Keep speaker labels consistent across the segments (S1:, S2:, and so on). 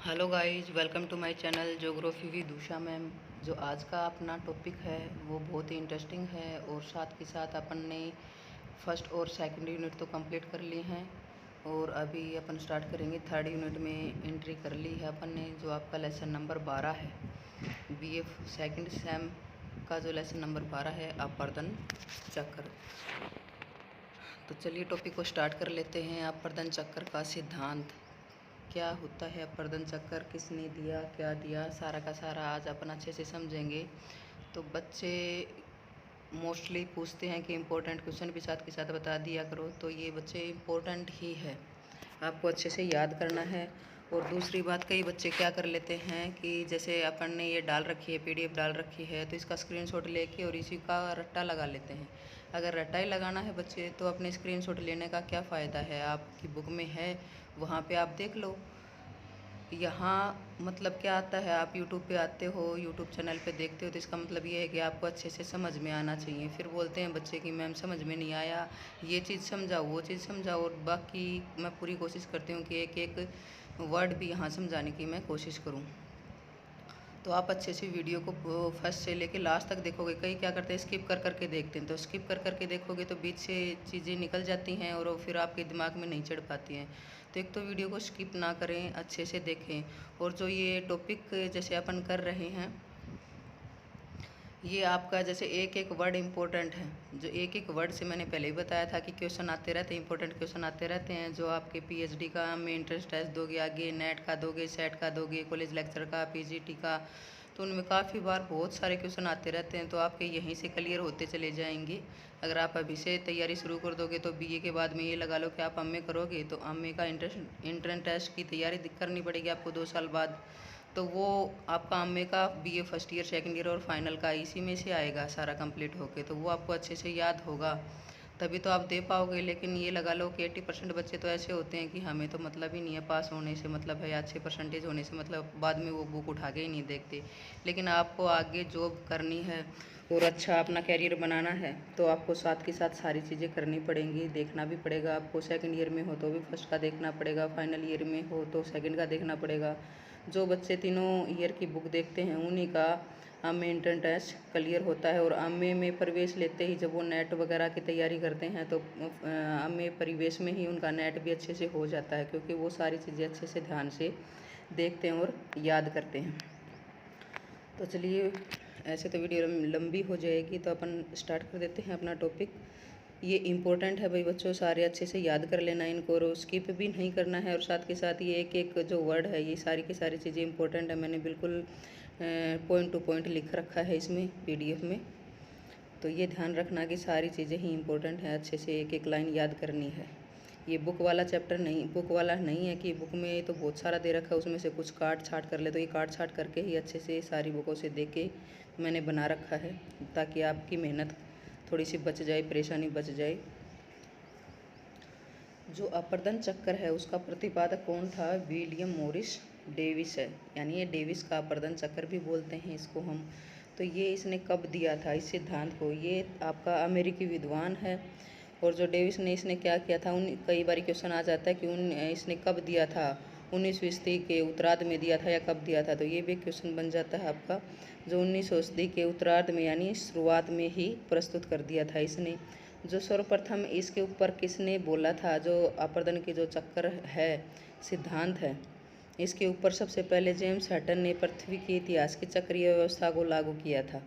S1: Hello guys, welcome to my channel geography with Usha ma'am. जो आज का अपना टॉपिक है वो बहुत ही इंटरेस्टिंग है और साथ के साथ अपन ने फर्स्ट और सेकंड यूनिट तो कंप्लीट कर ली हैं और अभी अपन स्टार्ट करेंगे थर्ड यूनिट में। एंट्री कर ली है अपन ने। जो आपका लेसन नंबर 12 है, बीए सेकंड सेम का जो लेसन नंबर 12 है, अपवर्तन चक्र। तो चलिए टॉपिक को स्टार्ट कर लेते हैं। अपवर्तन चक्र का सिद्धांत क्या होता है, अपवर्तन चक्र किसने दिया, क्या दिया, सारा का सारा आज अपन अच्छे से समझेंगे। तो बच्चे मोस्टली पूछते हैं कि इम्पोर्टेंट क्वेश्चन भी साथ के साथ बता दिया करो। तो ये बच्चे इम्पोर्टेंट ही है, आपको अच्छे से याद करना है। और दूसरी बात, कई बच्चे क्या कर लेते हैं कि जैसे अपन ने ये डाल रखी है, पीडीएफ डाल रखी है, तो इसका स्क्रीनशॉट लेके और इसी का रट्टा लगा लेते हैं। अगर रट्टा ही लगाना है बच्चे तो अपने स्क्रीनशॉट लेने का क्या फ़ायदा है। आपकी बुक में है, वहाँ पे आप देख लो। यहाँ मतलब क्या आता है, आप यूट्यूब पे आते हो, यूट्यूब चैनल पे देखते हो, तो इसका मतलब ये है कि आपको अच्छे से समझ में आना चाहिए। फिर बोलते हैं बच्चे कि मैम समझ में नहीं आया, ये चीज़ समझाओ, वो चीज़ समझाओ। और बाकी मैं पूरी कोशिश करती हूँ कि एक एक वर्ड भी यहाँ समझाने की मैं कोशिश करूँ। तो आप अच्छे से वीडियो को फर्स्ट से लेके लास्ट तक देखोगे। कई क्या करते हैं, स्किप कर करके देखते हैं। तो स्किप कर करके देखोगे तो बीच से चीज़ें निकल जाती हैं और वो फिर आपके दिमाग में नहीं चढ़ पाती हैं। तो एक तो वीडियो को स्किप ना करें, अच्छे से देखें। और जो ये टॉपिक जैसे अपन कर रहे हैं, ये आपका जैसे एक एक वर्ड इम्पोर्टेंट है। जो एक एक वर्ड से मैंने पहले ही बताया था कि क्वेश्चन आते रहते हैं, इंपॉर्टेंट क्वेश्चन आते रहते हैं। जो आपके पीएचडी का में इंट्रेंस टेस्ट दोगे, आगे नेट का दोगे, सेट का दोगे, कॉलेज लेक्चर का, पीजीटी का, तो उनमें काफ़ी बार बहुत सारे क्वेश्चन आते रहते हैं। तो आपके यहीं से क्लियर होते चले जाएंगे। अगर आप अभी से तैयारी शुरू कर दोगे तो बीए के बाद में ये लगा लो कि आप एमए करोगे, तो एमए का इंट्रेंस टेस्ट की तैयारी करनी पड़ेगी आपको 2 साल बाद। तो वो आपका एमए का BA first year, second year और फाइनल का इसी में से आएगा सारा कंप्लीट होके। तो वो आपको अच्छे से याद होगा, तभी तो आप दे पाओगे। लेकिन ये लगा लो कि 80% बच्चे तो ऐसे होते हैं कि हमें तो मतलब ही नहीं है, पास होने से मतलब है या अच्छे परसेंटेज होने से मतलब, बाद में वो बुक उठा के ही नहीं देखते। लेकिन आपको आगे जॉब करनी है और अच्छा अपना कैरियर बनाना है, तो आपको साथ के साथ सारी चीज़ें करनी पड़ेंगी, देखना भी पड़ेगा। आपको सेकंड ईयर में हो तो भी फर्स्ट का देखना पड़ेगा, फाइनल ईयर में हो तो सेकंड का देखना पड़ेगा। जो बच्चे तीनों ईयर की बुक देखते हैं उन्हीं का एमए इंट्रेंस टेस्ट क्लियर होता है। और एमए में प्रवेश लेते ही जब वो नेट वगैरह की तैयारी करते हैं तो एमए परिवेश में ही उनका नेट भी अच्छे से हो जाता है, क्योंकि वो सारी चीज़ें अच्छे से ध्यान से देखते हैं और याद करते हैं। तो चलिए, ऐसे तो वीडियो लंबी हो जाएगी, तो अपन स्टार्ट कर देते हैं अपना टॉपिक। ये इम्पोर्टेंट है भाई बच्चों, सारे अच्छे से याद कर लेना इनको और स्किप भी नहीं करना है। और साथ के साथ ये एक एक जो वर्ड है, ये सारी की सारी चीज़ें इंपॉर्टेंट है। मैंने बिल्कुल पॉइंट टू पॉइंट लिख रखा है इसमें पीडीएफ में। तो ये ध्यान रखना कि सारी चीज़ें ही इंपॉर्टेंट हैं, अच्छे से एक एक लाइन याद करनी है। ये बुक वाला चैप्टर नहीं, बुक वाला नहीं है कि बुक में तो बहुत सारा दे रखा है, उसमें से कुछ काट छाट कर ले। तो ये काट छाट करके ही अच्छे से सारी बुकों से देख के मैंने बना रखा है, ताकि आपकी मेहनत थोड़ी सी बच जाए, परेशानी बच जाए। जो अपवर्तन चक्र है उसका प्रतिपादक कौन था? विलियम मॉरिस डेविस है, यानी ये डेविस का अपवर्तन चक्र भी बोलते हैं इसको हम। तो ये इसने कब दिया था इस सिद्धांत को? ये आपका अमेरिकी विद्वान है। और जो डेविस ने इसने क्या किया था, उन कई बार क्वेश्चन आ जाता है कि इसने कब दिया था, 19वीं सदी के उत्तरार्ध में दिया था या कब दिया था। तो ये भी क्वेश्चन बन जाता है आपका। जो 19वीं सदी के उत्तरार्ध में यानी शुरुआत में ही प्रस्तुत कर दिया था इसने। जो सर्वप्रथम इसके ऊपर किसने बोला था, जो अपवर्तन के जो चक्कर है, सिद्धांत है, इसके ऊपर सबसे पहले जेम्स हटन ने पृथ्वी के इतिहास की चक्रीय व्यवस्था को लागू किया था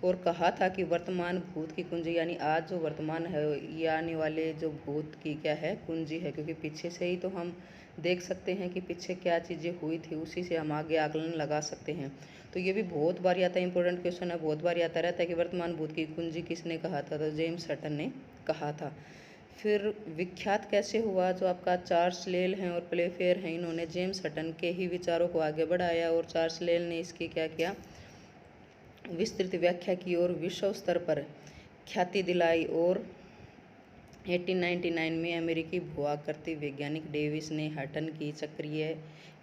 S1: और कहा था कि वर्तमान भूत की कुंजी, यानी आज जो वर्तमान है ये आने वाले जो भूत की क्या है, कुंजी है। क्योंकि पीछे से ही तो हम देख सकते हैं कि पीछे क्या चीज़ें हुई थी, उसी से हम आगे आकलन लगा सकते हैं। तो ये भी बहुत बार आता है, इंपॉर्टेंट क्वेश्चन है, बहुत बार आता रहता है कि वर्तमान भूत की कुंजी किसने कहा था? तो जेम्स हटन ने कहा था। फिर विख्यात कैसे हुआ? जो आपका चार्ल्स लेल हैं और प्लेफेयर हैं, इन्होंने जेम्स हटन के ही विचारों को आगे बढ़ाया और चार्ल्स लेल ने इसकी क्या किया, विस्तृत व्याख्या की और विश्व स्तर पर ख्याति दिलाई। और 1899 में अमेरिकी भूआकृति वैज्ञानिक डेविस ने हटन की चक्रीय,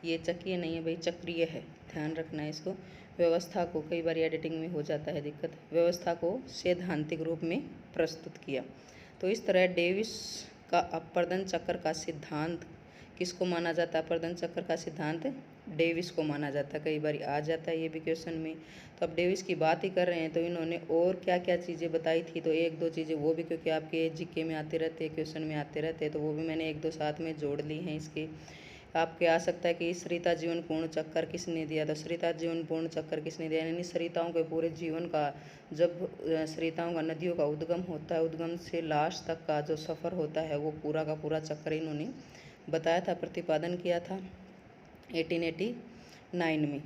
S1: ये चक्रीय नहीं है भाई, चक्रीय है, ध्यान रखना है इसको, व्यवस्था को, कई बार एडिटिंग में हो जाता है दिक्कत, व्यवस्था को सैद्धांतिक रूप में प्रस्तुत किया। तो इस तरह डेविस का अपवर्तन चक्र का सिद्धांत किसको माना जाता है? अपवर्तन चक्र का सिद्धांत डेविस को माना जाता है, कई बार आ जाता है ये भी क्वेश्चन में। तो अब डेविस की बात ही कर रहे हैं तो इन्होंने और क्या क्या चीज़ें बताई थी, तो एक दो चीज़ें वो भी, क्योंकि आपके जीके में आते रहते हैं, क्वेश्चन में आते रहते हैं, तो वो भी मैंने एक दो साथ में जोड़ ली हैं इसके। आपके आ सकता है कि सरिता जीवन पूर्ण चक्कर किसने दिया, तो सरिता जीवन पूर्ण चक्कर किसने दिया, यानी सरिताओं के पूरे जीवन का, जब सरिताओं का, नदियों का उद्गम होता है, उद्गम से लास्ट तक का जो सफ़र होता है वो पूरा का पूरा चक्कर इन्होंने बताया था, प्रतिपादन किया था 1889 में।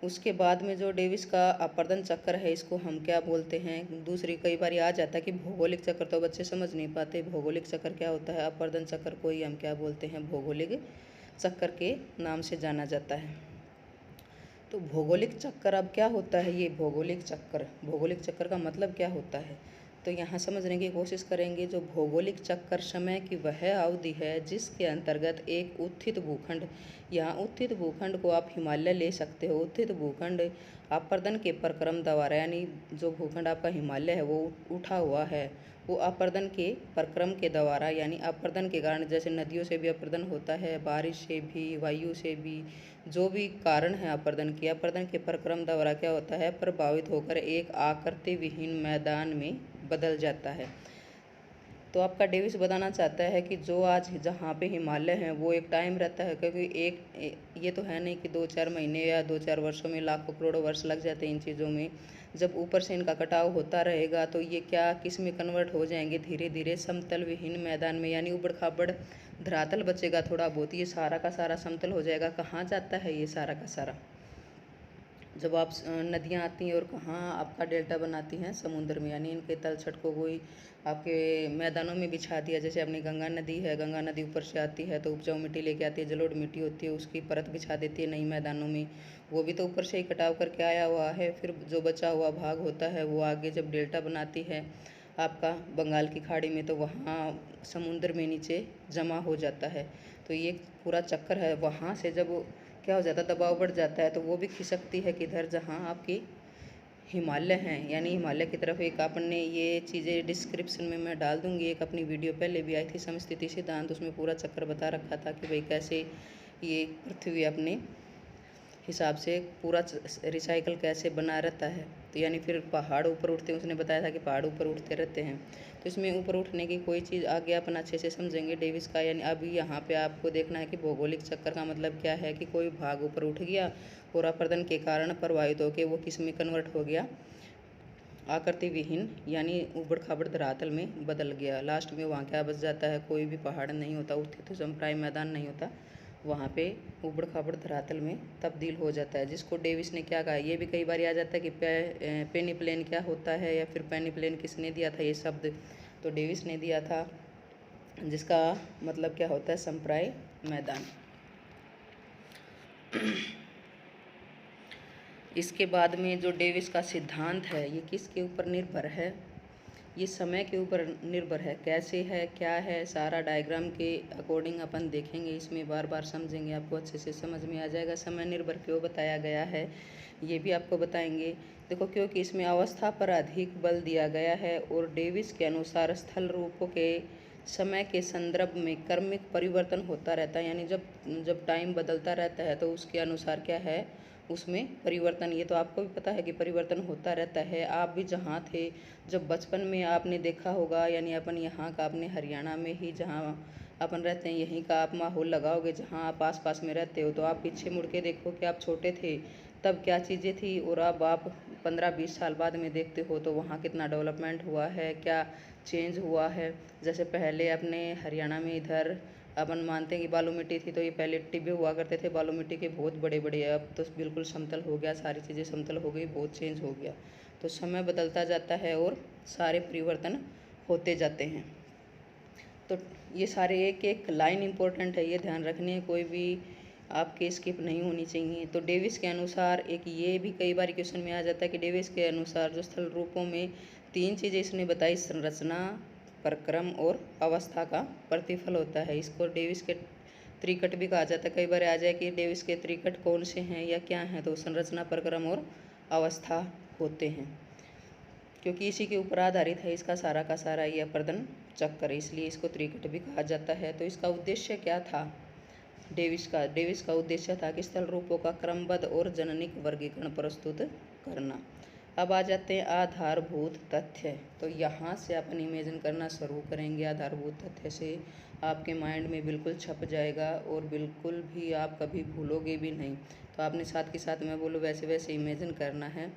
S1: उसके बाद में जो डेविस का अपर्दन चक्कर है, इसको हम क्या बोलते हैं, दूसरी कई बार आ जाता है कि भौगोलिक चक्कर, तो बच्चे समझ नहीं पाते भौगोलिक चक्कर क्या होता है। अपर्दन चक्कर को ही हम क्या बोलते हैं, भौगोलिक चक्कर के नाम से जाना जाता है। तो भौगोलिक चक्कर अब क्या होता है, ये भौगोलिक चक्कर का मतलब क्या होता है, तो यहाँ समझने की कोशिश करेंगे। जो भौगोलिक चक्कर समय की वह अवधि है जिसके अंतर्गत एक उत्थित भूखंड, यहाँ उत्थित भूखंड को आप हिमालय ले सकते हो, उत्थित भूखंड अपर्दन के प्रक्रम द्वारा, यानी जो भूखंड आपका हिमालय है वो उठा हुआ है, वो अपर्दन के प्रक्रम के द्वारा, यानी अपर्दन के कारण, जैसे नदियों से भी अपर्दन होता है, बारिश से भी, वायु से भी, जो भी कारण है अपर्दन के प्रक्रम द्वारा क्या होता है, प्रभावित होकर एक आकृति विहीन मैदान में बदल जाता है। तो आपका डेविस बताना चाहता है कि जो आज जहाँ पे हिमालय है वो एक टाइम रहता है, क्योंकि ये तो है नहीं कि 2-4 महीने या 2-4 वर्षों में लाखों करोड़ों वर्ष लग जाते हैं इन चीज़ों में। जब ऊपर से इनका कटाव होता रहेगा तो ये क्या किस में कन्वर्ट हो जाएंगे, धीरे धीरे समतल विहीन मैदान में, यानी उबड़ खाबड़ धरातल बचेगा थोड़ा बहुत, ये सारा का सारा समतल हो जाएगा। कहाँ जाता है ये सारा का सारा, जब आप नदियाँ आती हैं और कहाँ आपका डेल्टा बनाती हैं, समुद्र में, यानी इनके तलछट को कोई आपके मैदानों में बिछा दिया। जैसे अपनी गंगा नदी है, गंगा नदी ऊपर से आती है तो उपजाऊ मिट्टी लेके आती है, जलोढ़ मिट्टी होती है, उसकी परत बिछा देती है नई मैदानों में, वो भी तो ऊपर से ही कटाव करके आया हुआ है। फिर जो बचा हुआ भाग होता है वो आगे जब डेल्टा बनाती है आपका बंगाल की खाड़ी में, तो वहाँ समुद्र में नीचे जमा हो जाता है। तो ये पूरा चक्कर है। वहाँ से जब क्या हो जाता है, दबाव बढ़ जाता है, तो वो भी खिसकती है किधर, जहाँ आपकी हिमालय हैं, यानी हिमालय की तरफ। एक आपने ये चीज़ें डिस्क्रिप्शन में मैं डाल दूँगी, एक अपनी वीडियो पहले भी आई थी समस्थिति सिद्धांत, उसमें पूरा चक्कर बता रखा था कि भाई कैसे ये पृथ्वी अपने हिसाब से पूरा रिसाइकल कैसे बना रहता है। तो यानी फिर पहाड़ ऊपर उठते हैं, उसने बताया था कि पहाड़ ऊपर उठते रहते हैं। तो इसमें ऊपर उठने की कोई चीज़ आगे अपन अच्छे से समझेंगे डेविस का। यानी अभी यहाँ पे आपको देखना है कि भौगोलिक चक्कर का मतलब क्या है, कि कोई भाग ऊपर उठ गया और अपर्दन के कारण प्रभावित होकर वो किस में कन्वर्ट हो गया, आकृति विहीन, यानी उबड़ खाबड़ धरातल में बदल गया। लास्ट में वहाँ क्या बच जाता है, कोई भी पहाड़ नहीं होता, उत्थित समप्राय मैदान नहीं होता, वहाँ पे उबड़ खाबड़ धरातल में तब्दील हो जाता है। जिसको डेविस ने क्या कहा, ये भी कई बार आ जाता है कि पेनिप्लेन क्या होता है, या फिर पेनिप्लेन किसने दिया था ये शब्द, तो डेविस ने दिया था, जिसका मतलब क्या होता है, समप्राय मैदान। इसके बाद में जो डेविस का सिद्धांत है ये किसके ऊपर निर्भर है, ये समय के ऊपर निर्भर है। कैसे है, क्या है, सारा डायग्राम के अकॉर्डिंग अपन देखेंगे, इसमें बार बार समझेंगे, आपको अच्छे से समझ में आ जाएगा। समय निर्भर क्यों बताया गया है ये भी आपको बताएंगे। देखो, क्योंकि इसमें अवस्था पर अधिक बल दिया गया है और डेविस के अनुसार स्थल रूपों के समय के संदर्भ में क्रमिक परिवर्तन होता रहता है, यानी जब टाइम बदलता रहता है तो उसके अनुसार क्या है, उसमें परिवर्तन। ये तो आपको भी पता है कि परिवर्तन होता रहता है। आप भी जहाँ थे, जब बचपन में आपने देखा होगा, यानी अपन यहाँ का, अपने हरियाणा में ही जहाँ अपन रहते हैं यहीं का आप माहौल लगाओगे, जहाँ आप आस पास में रहते हो, तो आप पीछे मुड़ के देखो कि आप छोटे थे तब क्या चीज़ें थी, और अब आप 15-20 साल बाद में देखते हो तो वहाँ कितना डेवलपमेंट हुआ है, क्या चेंज हुआ है। जैसे पहले अपने हरियाणा में इधर अपन मानते हैं कि बालू मिट्टी थी, तो ये पहले टिब्बे हुआ करते थे बालू मिट्टी के, बहुत बड़े बड़े, अब तो बिल्कुल समतल हो गया, सारी चीज़ें समतल हो गई, बहुत चेंज हो गया। तो समय बदलता जाता है और सारे परिवर्तन होते जाते हैं। तो ये सारे एक एक लाइन इम्पोर्टेंट है, ये ध्यान रखनी है, कोई भी आपके स्किप नहीं होनी चाहिए। तो डेविस के अनुसार, एक ये भी कई बार क्वेश्चन में आ जाता है कि डेविस के अनुसार जो स्थल रूपों में 3 चीज़ें इसने बताई, संरचना, प्रक्रम और अवस्था का प्रतिफल होता है। इसको डेविस के त्रिकट भी कहा जाता है। कई बार आ जाए कि डेविस के त्रिकट कौन से हैं या क्या हैं, तो संरचना, प्रक्रम और अवस्था होते हैं, क्योंकि इसी के ऊपर आधारित है इसका सारा का सारा ये अपर्दन चक्कर, इसलिए इसको त्रिकट भी कहा जाता है। तो इसका उद्देश्य क्या था, डेविस का उद्देश्य था कि स्थल रूपों का क्रमबद्ध और जननिक वर्गीकरण प्रस्तुत करना। अब आ जाते हैं आधारभूत तथ्य। तो यहाँ से अपन इमेजिन करना शुरू करेंगे। आधारभूत तथ्य से आपके माइंड में बिल्कुल छप जाएगा और बिल्कुल भी आप कभी भूलोगे भी नहीं। तो आपने साथ के साथ मैं बोलूँ वैसे वैसे इमेजिन करना है।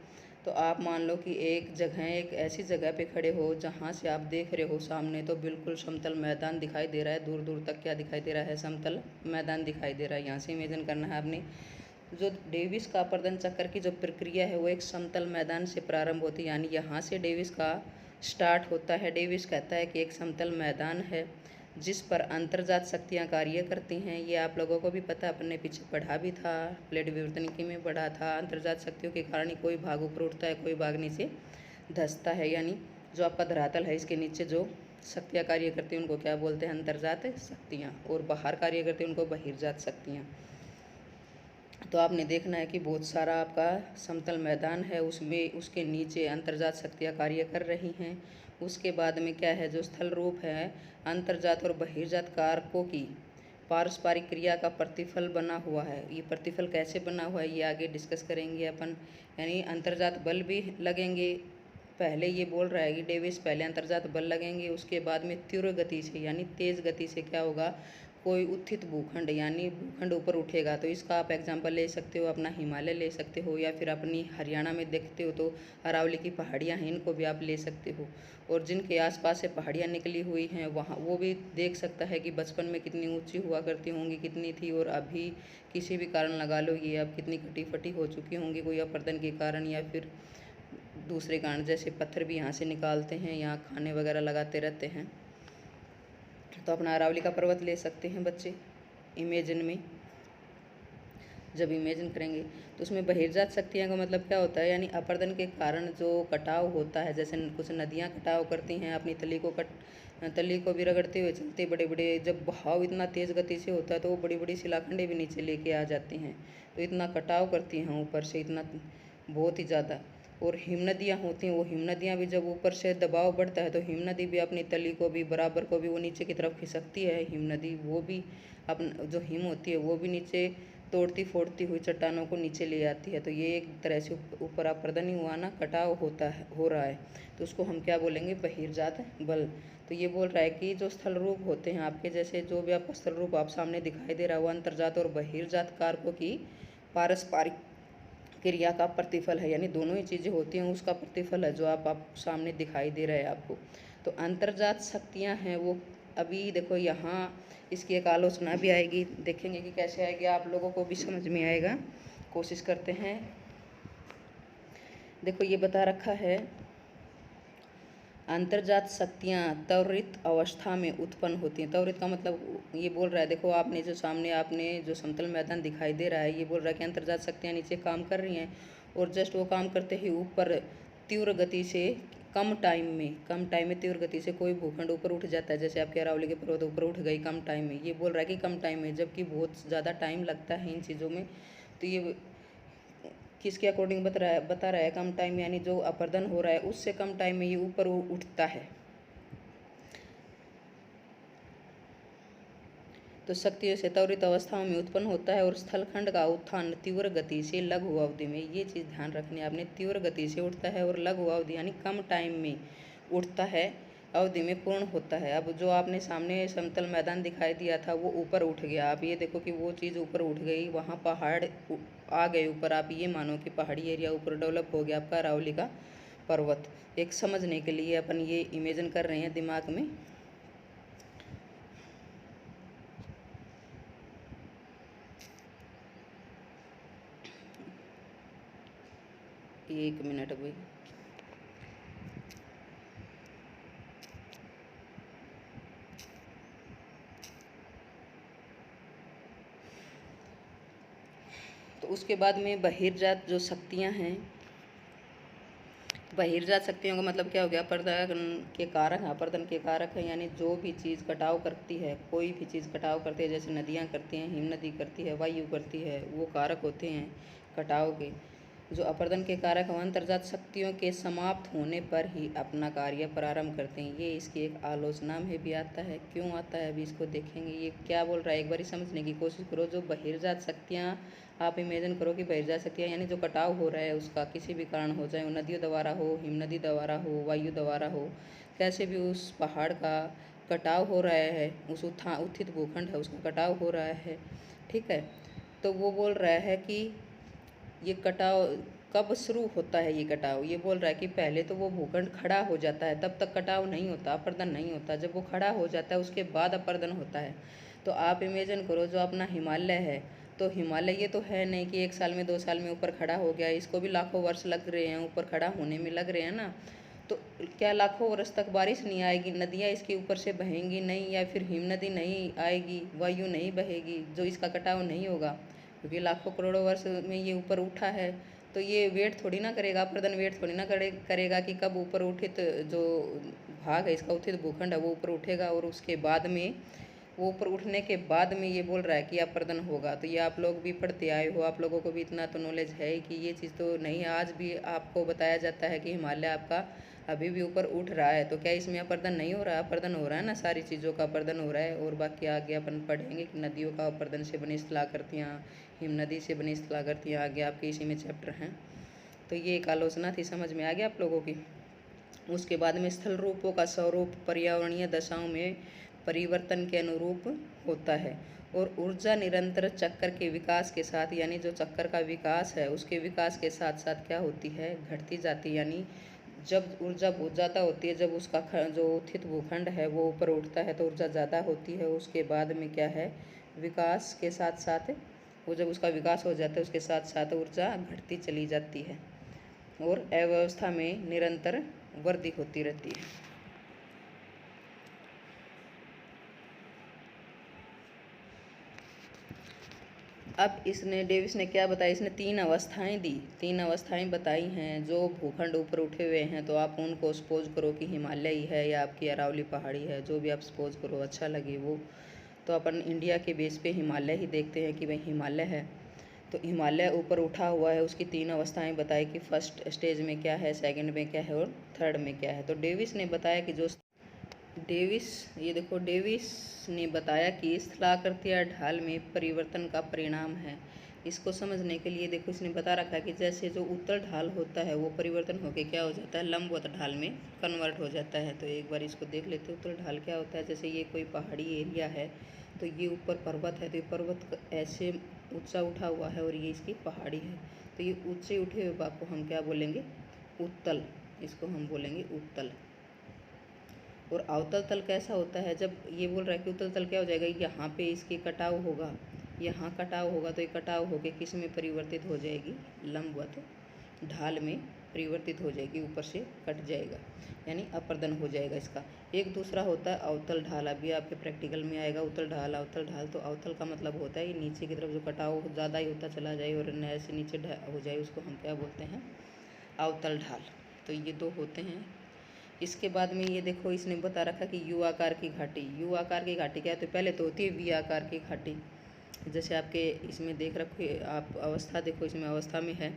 S1: तो आप मान लो कि एक ऐसी जगह पे खड़े हो जहाँ से आप देख रहे हो सामने तो बिल्कुल समतल मैदान दिखाई दे रहा है। दूर दूर तक क्या दिखाई दे रहा है? समतल मैदान दिखाई दे रहा है। यहाँ से इमेजिन करना है आपने। जो डेविस का अपरदन चक्कर की जो प्रक्रिया है वो एक समतल मैदान से प्रारंभ होती है, यानी यहाँ से डेविस का स्टार्ट होता है। डेविस कहता है कि एक समतल मैदान है जिस पर अंतर्जात शक्तियाँ कार्य करती हैं। ये आप लोगों को भी पता, अपने पीछे पढ़ा भी था, प्लेट विवर्तनिकी में पढ़ा था। अंतर्जात शक्तियों के कारण ही कोई भाग ऊपर उठता है, कोई भाग नीचे धंसता है। यानी जो आपका धरातल है इसके नीचे जो शक्तियाँ कार्य करती हैं उनको क्या बोलते हैं? अंतर्जात शक्तियाँ। और बाहर कार्य करती हैं उनको बहिर्जात शक्तियाँ। तो आपने देखना है कि बहुत सारा आपका समतल मैदान है, उसमें उसके नीचे अंतर्जात शक्तियाँ कार्य कर रही हैं। उसके बाद में क्या है? जो स्थल रूप है अंतर्जात और बहिर्जात कारकों की पारस्परिक क्रिया का प्रतिफल बना हुआ है। ये प्रतिफल कैसे बना हुआ है ये आगे डिस्कस करेंगे अपन। यानी अंतर्जात बल भी लगेंगे। पहले ये बोल रहा है कि डेविस पहले अंतर्जात बल लगेंगे, उसके बाद में तीव्र गति से यानी तेज़ गति से क्या होगा? कोई उत्थित भूखंड यानी भूखंड ऊपर उठेगा। तो इसका आप एग्जांपल ले सकते हो, अपना हिमालय ले सकते हो, या फिर अपनी हरियाणा में देखते हो तो अरावली की पहाड़ियाँ हैं, इनको भी आप ले सकते हो। और जिनके आसपास से पहाड़ियाँ निकली हुई हैं वहाँ वो भी देख सकता है कि बचपन में कितनी ऊंची हुआ करती होंगी, कितनी थी, और अभी किसी भी कारण लगा लो ये अब कितनी कटी फटी हो चुकी होंगी, कोई अपरदन के कारण या फिर दूसरे कारण। जैसे पत्थर भी यहाँ से निकालते हैं, यहाँ खाने वगैरह लगाते रहते हैं। तो अपना अरावली का पर्वत ले सकते हैं बच्चे इमेजिन में। जब इमेजिन करेंगे तो उसमें बहिर्जात शक्तियाँ का मतलब क्या होता है? यानी अपरदन के कारण जो कटाव होता है, जैसे कुछ नदियाँ कटाव करती हैं अपनी तली को भी रगड़ते हुए चलते, बड़े बड़े जब बहाव इतना तेज़ गति से होता है तो वो बड़ी बड़ी शिलाखंडें भी नीचे लेके आ जाती हैं। तो इतना कटाव करती हैं ऊपर से, इतना बहुत ही ज़्यादा। और हिमनदियाँ होती हैं, वो हिमनदियाँ भी जब ऊपर से दबाव बढ़ता है तो हिमनदी भी अपनी तली को भी बराबर को भी वो नीचे की तरफ खिसकती है। हिमनदी वो भी अपना जो हिम होती है वो भी नीचे तोड़ती फोड़ती हुई चट्टानों को नीचे ले आती है। तो ये एक तरह से ऊपर अपरदन ही हुआ ना, कटाव होता है, हो रहा है। तो उसको हम क्या बोलेंगे? बहिर्जात बल। तो ये बोल रहा है कि जो स्थल रूप होते हैं आपके, जैसे जो भी आपका स्थल रूप आप सामने दिखाई दे रहा है वो अंतर्जात और बहिर्जात कारकों की पारस्परिक क्रिया का प्रतिफल है। यानी दोनों ही चीज़ें होती हैं उसका प्रतिफल है जो आप सामने दिखाई दे रहा है आपको। तो अंतर्जात शक्तियाँ हैं वो, अभी देखो यहाँ इसकी एक आलोचना भी आएगी, देखेंगे कि कैसे आएगी, आप लोगों को भी समझ में आएगा। कोशिश करते हैं। देखो ये बता रखा है अंतर्जात शक्तियाँ त्वरित अवस्था में उत्पन्न होती हैं। त्वरित का मतलब ये बोल रहा है, देखो आपने जो सामने आपने जो समतल मैदान दिखाई दे रहा है ये बोल रहा है कि अंतर्जात शक्तियाँ नीचे काम कर रही हैं और जस्ट वो काम करते ही ऊपर तीव्र गति से कम टाइम में तीव्र गति से कोई भूखंड ऊपर उठ जाता है। जैसे आपके अरावली के पर्वत ऊपर उठ गई कम टाइम में, ये बोल रहा है कि कम टाइम में, जबकि बहुत ज़्यादा टाइम लगता है इन चीज़ों में। तो ये किसके अकॉर्डिंग बता रहा है? कम टाइम, यानी जो अपरदन हो रहा है उससे कम टाइम में ये ऊपर उठता है। तो शक्तियों से त्वरित अवस्थाओं में उत्पन्न होता है और स्थलखंड का उत्थान तीव्र गति से लघु अवधि में, ये चीज़ ध्यान रखनी है आपने, तीव्र गति से उठता है और लघु अवधि यानी कम टाइम में उठता है, अवधि में पूर्ण होता है। अब जो आपने सामने समतल मैदान दिखाई दिया था वो ऊपर उठ गया। आप ये देखो कि वो चीज़ ऊपर उठ गई, वहाँ पहाड़ आ गए ऊपर। आप ये मानो कि पहाड़ी एरिया ऊपर डेवलप हो गया आपका अरावली का पर्वत। एक समझने के लिए अपन ये इमेजिन कर रहे हैं दिमाग में। एक मिनट अभी। तो उसके बाद में बहिर्जात जो शक्तियां हैं, बहिर्जात शक्तियों का मतलब क्या हो गया? अपरदन के कारक है, अपरदन के कारक है, यानी जो भी चीज़ कटाव करती है, कोई भी चीज़ कटाव करती है, जैसे नदियाँ करती हैं, हिमनदी करती है, वायु करती है, वो कारक होते हैं कटाव के। जो अपर्दन के कारक व अंतर्जात शक्तियों के समाप्त होने पर ही अपना कार्य प्रारंभ करते हैं। ये इसकी एक आलोचना में भी आता है। क्यों आता है अभी इसको देखेंगे। ये क्या बोल रहा है एक बार समझने की कोशिश करो। जो बहिर्जात शक्तियाँ, आप इमेजिन करो कि बहिर्जात शक्तियाँ यानी जो कटाव हो रहा है उसका किसी भी कारण हो, चाहे वो नदियों द्वारा हो, हिमनदी द्वारा हो, वायु द्वारा हो, कैसे भी उस पहाड़ का कटाव हो रहा है, उस उत्थित भूखंड है उसका कटाव हो रहा है, ठीक है। तो वो बोल रहा है कि ये कटाव कब शुरू होता है। ये कटाव ये बोल रहा है कि पहले तो वो भूखंड खड़ा हो जाता है, तब तक कटाव नहीं होता, अपर्दन नहीं होता। जब वो खड़ा हो जाता है उसके बाद अपर्दन होता है। तो आप इमेजिन करो जो अपना हिमालय है, तो हिमालय ये तो है नहीं कि 1 साल में 2 साल में ऊपर खड़ा हो गया, इसको भी लाखों वर्ष लग रहे हैं, ऊपर खड़ा होने में लग रहे हैं ना। तो क्या लाखों वर्ष तक बारिश नहीं आएगी, नदियाँ इसके ऊपर से बहेंगी नहीं, या फिर हिमनदी नहीं आएगी, वायु नहीं बहेगी, जो इसका कटाव नहीं होगा, क्योंकि लाखों करोड़ों वर्ष में ये ऊपर उठा है। तो ये वेट थोड़ी ना करेगा, अपर्दन वेट थोड़ी ना करेगा कि कब ऊपर उठित जो भाग है इसका, उत्थित भूखंड है, वो ऊपर उठेगा और उसके बाद में वो ऊपर उठने के बाद में ये बोल रहा है कि अपर्दन होगा। तो ये आप लोग भी पढ़ते आए हो, आप लोगों को भी इतना तो नॉलेज है कि ये चीज़ तो नहीं है। आज भी आपको बताया जाता है कि हिमालय आपका अभी भी ऊपर उठ रहा है, तो क्या इसमें अपर्दन नहीं हो रहा है। अपर्दन हो रहा है ना, सारी चीज़ों का अपर्दन हो रहा है। और बाकी आगे अपन पढ़ेंगे कि नदियों का अपर्दन से बनी स्थलाकृतियाँ, हिमनदी से बनी स्थलाकृतियाँ, आगे आपके इसी में चैप्टर हैं। तो ये एक आलोचना थी, समझ में आ गया आप लोगों की। उसके बाद में स्थल रूपों का स्वरूप पर्यावरणीय दशाओं में परिवर्तन के अनुरूप होता है और ऊर्जा निरंतर चक्कर के विकास के साथ, यानी जो चक्कर का विकास है उसके विकास के साथ साथ क्या होती है, घटती जाती है। यानी जब ऊर्जा बहुत ज़्यादा होती है, जब उसका जो उत्थित भूखंड है वो ऊपर उठता है तो ऊर्जा ज़्यादा होती है। उसके बाद में क्या है, विकास के साथ साथ वो जब उसका विकास हो जाता है उसके साथ साथ ऊर्जा घटती चली जाती है और अव्यवस्था में निरंतर वृद्धि होती रहती है। अब इसने डेविस ने क्या बताया, इसने 3 अवस्थाएं दी, 3 अवस्थाएं बताई हैं। जो भूखंड ऊपर उठे हुए हैं तो आप उनको सपोज करो कि हिमालय ही है या आपकी अरावली पहाड़ी है, जो भी आप सपोज करो अच्छा लगे वो। तो अपन इंडिया के बेस पे हिमालय ही देखते हैं कि भाई हिमालय है। तो हिमालय ऊपर उठा हुआ है, उसकी 3 अवस्थाएं बताई कि फर्स्ट स्टेज में क्या है, सेकंड में क्या है और थर्ड में क्या है। तो डेविस ने बताया कि जो ये देखो, डेविस ने बताया कि स्थलाकृतिक ढाल में परिवर्तन का परिणाम है। इसको समझने के लिए देखो इसने बता रखा है कि जैसे जो उत्तर ढाल होता है वो परिवर्तन होके क्या हो जाता है, लंबवत ढाल में कन्वर्ट हो जाता है। तो एक बार इसको देख लेते हैं। उत्तर ढाल क्या होता है, जैसे ये कोई पहाड़ी एरिया है तो ये ऊपर पर्वत है, तो ये पर्वत ऐसे ऊंचा उठा हुआ है और ये इसकी पहाड़ी है। तो ये ऊंचे उठे हुए भाग को हम क्या बोलेंगे, उत्तल। इसको हम बोलेंगे उत्तल। और अवतल तल कैसा होता है, जब ये बोल रहा है कि उत्तल तल क्या हो जाएगा, यहाँ पे इसके कटाव होगा, यहाँ कटाव होगा, तो ये कटाव होके किस में परिवर्तित हो जाएगी, लंबवत ढाल में परिवर्तित हो जाएगी, ऊपर से कट जाएगा, यानी अपर्दन हो जाएगा इसका। एक दूसरा होता है अवतल ढाल, अभी आपके प्रैक्टिकल में आएगा उत्तल ढाल, अवतल ढाल। तो अवतल का मतलब होता है ये नीचे की तरफ जो कटाव ज़्यादा ही होता चला जाए और ऐसे नीचे हो जाए, उसको हम क्या बोलते हैं, अवतल ढाल। तो ये 2 होते हैं। इसके बाद में ये देखो इसने बता रखा कि यू आकार की घाटी। यू आकार की घाटी क्या है, तो पहले तो होती है वी आकार की घाटी। जैसे आपके इसमें देख रखो आप, अवस्था देखो इसमें अवस्था में है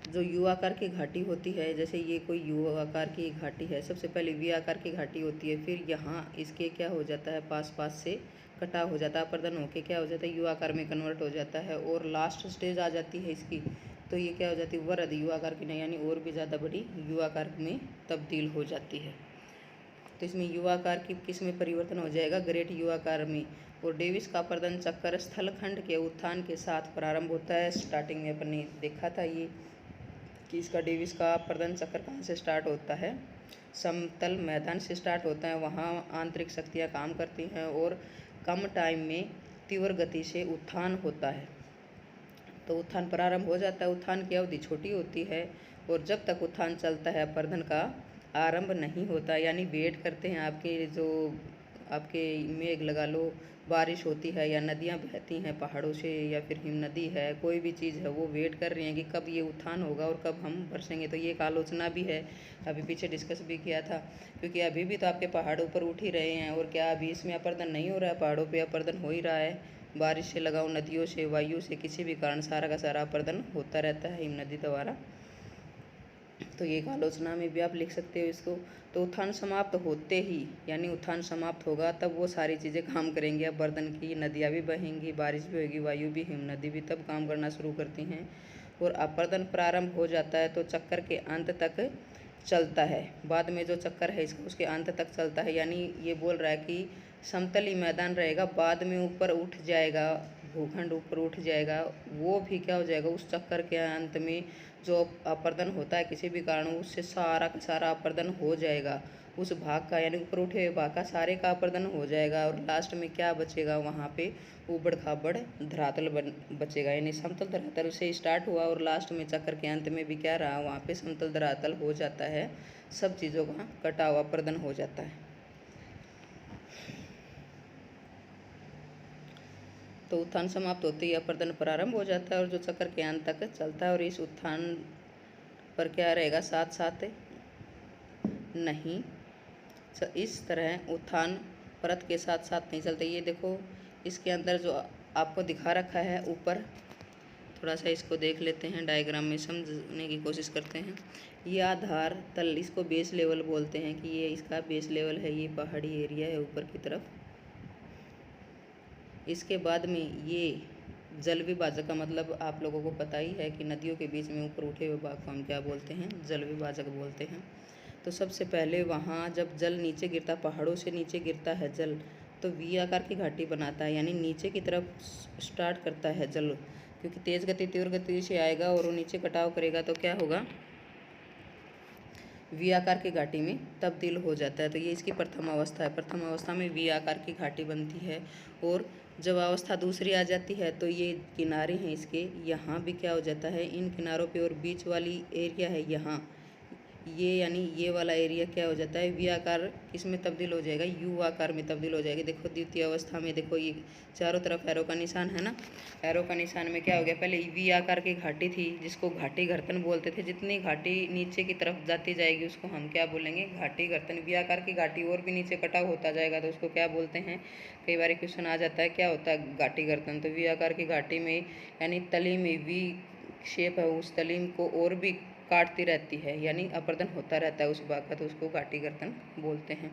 S1: जो यू आकार की घाटी होती है। जैसे ये कोई यू आकार की घाटी है, सबसे पहले वी आकार की घाटी होती है, फिर यहाँ इसके क्या हो जाता है, पास पास से कटाव हो जाता है, अपर्दन होके क्या हो जाता है, यू आकार में कन्वर्ट हो जाता है। और लास्ट स्टेज आ जाती है इसकी, तो ये क्या हो जाती है, वृद्धि यू आकार की नहीं, यानी और भी ज़्यादा बड़ी यू आकार में तब्दील हो जाती है। तो इसमें यू आकार की किस में परिवर्तन हो जाएगा, ग्रेट यू आकार में। और डेविस का अपर्दन चक्कर स्थलखंड के उत्थान के साथ प्रारंभ होता है। स्टार्टिंग में अपन ने देखा था ये कि इसका डेविस का अपर्दन चक्कर कहाँ से स्टार्ट होता है, समतल मैदान से स्टार्ट होता है। वहाँ आंतरिक शक्तियाँ काम करती हैं और कम टाइम में तीव्र गति से उत्थान होता है। तो उत्थान प्रारंभ हो जाता है। उत्थान की अवधि छोटी होती है और जब तक उत्थान चलता है अपर्दन का आरंभ नहीं होता, यानी वेट करते हैं आपके जो आपके मेघ लगा लो, बारिश होती है या नदियाँ बहती हैं पहाड़ों से या फिर हिमनदी है, कोई भी चीज़ है, वो वेट कर रही हैं कि कब ये उत्थान होगा और कब हम बरसेंगे। तो ये एक आलोचना भी है, अभी पीछे डिस्कस भी किया था, क्योंकि अभी भी तो आपके पहाड़ ऊपर उठ ही रहे हैं और क्या अभी इसमें अपर्दन नहीं हो रहा है, पहाड़ों पे अपर्दन हो ही रहा है। बारिश से लगाओ, नदियों से, वायु से, किसी भी कारण सारा का सारा अपर्दन होता रहता है हिम नदी द्वारा। तो ये एक आलोचना में भी आप लिख सकते हो इसको। तो उत्थान समाप्त होते ही, यानी उत्थान समाप्त होगा तब वो सारी चीज़ें काम करेंगी। अपर्दन की नदियाँ भी बहेंगी, बारिश भी होगी, वायु भी, हिम नदी भी तब काम करना शुरू करती हैं। और अपर्दन प्रारंभ हो जाता है तो चक्कर के अंत तक चलता है। बाद में जो चक्कर है इसका उसके अंत तक चलता है, यानी ये बोल रहा है कि समतली मैदान रहेगा, बाद में ऊपर उठ जाएगा, भूखंड ऊपर उठ जाएगा, वो भी क्या हो जाएगा उस चक्कर के अंत में जो अपर्दन होता है किसी भी कारण उससे सारा का सारा अपर्दन हो जाएगा उस भाग का, यानी ऊपर उठे हुए भाग का सारे का अपर्दन हो जाएगा। और लास्ट में क्या बचेगा वहाँ पे ऊबड़ खाबड़ धरातल बचेगा, यानी समतल धरातल से स्टार्ट हुआ और लास्ट में चक्कर के अंत में भी क्या रहा वहाँ पे समतल धरातल हो जाता है। सब चीज़ों का कटा हुआ अपर्दन हो जाता है। तो उत्थान समाप्त होते ही अपर्दन प्रारंभ हो जाता है और जो चक्कर के अंत तक चलता है। और इस उत्थान पर क्या रहेगा साथ साथ नहीं, इस तरह उत्थान परत के साथ साथ नहीं चलते। ये देखो इसके अंदर जो आपको दिखा रखा है ऊपर, थोड़ा सा इसको देख लेते हैं, डायग्राम में समझने की कोशिश करते हैं। ये आधार तल, इसको बेस लेवल बोलते हैं कि ये इसका बेस लेवल है, ये पहाड़ी एरिया है ऊपर की तरफ। इसके बाद में ये जल विभाजक का मतलब आप लोगों को पता ही है कि नदियों के बीच में ऊपर उठे हुए भाग को हम क्या बोलते हैं, जल विभाजक बोलते हैं। तो सबसे पहले वहाँ जब जल नीचे गिरता, पहाड़ों से नीचे गिरता है जल, तो वी आकार की घाटी बनाता है, यानी नीचे की तरफ स्टार्ट करता है जल, क्योंकि तेज़ गति तीव्र गति से आएगा और वो नीचे कटाव करेगा तो क्या होगा, वी आकार की घाटी में तब्दील हो जाता है। तो ये इसकी प्रथम अवस्था है। प्रथम अवस्था में वी आकार की घाटी बनती है। और जब अवस्था दूसरी आ जाती है तो ये किनारे हैं इसके, यहाँ भी क्या हो जाता है, इन किनारों पे और बीच वाली एरिया है यहाँ, ये यानी ये वाला एरिया क्या हो जाता है, वी आकार किसमें तब्दील हो जाएगा, यू आकार में तब्दील हो जाएगी। देखो द्वितीय अवस्था में देखो ये चारों तरफ एरो का निशान है ना, एरो का निशान में क्या हो गया, पहले वी आकार की घाटी थी जिसको घाटी गर्तन बोलते थे। जितनी घाटी नीचे की तरफ जाती जाएगी उसको हम क्या बोलेंगे, घाटी गर्तन। वी आकार की घाटी और भी नीचे कटाव होता जाएगा तो उसको क्या बोलते हैं, कई बार क्वेश्चन आ जाता है क्या होता है घाटी गर्तन। तो वी आकार की घाटी में यानी तली में वी शेप है उस तलीम को और भी काटती रहती है, यानी अपर्दन होता रहता है उस भाग का, तो उसको घाटी गर्तन बोलते हैं।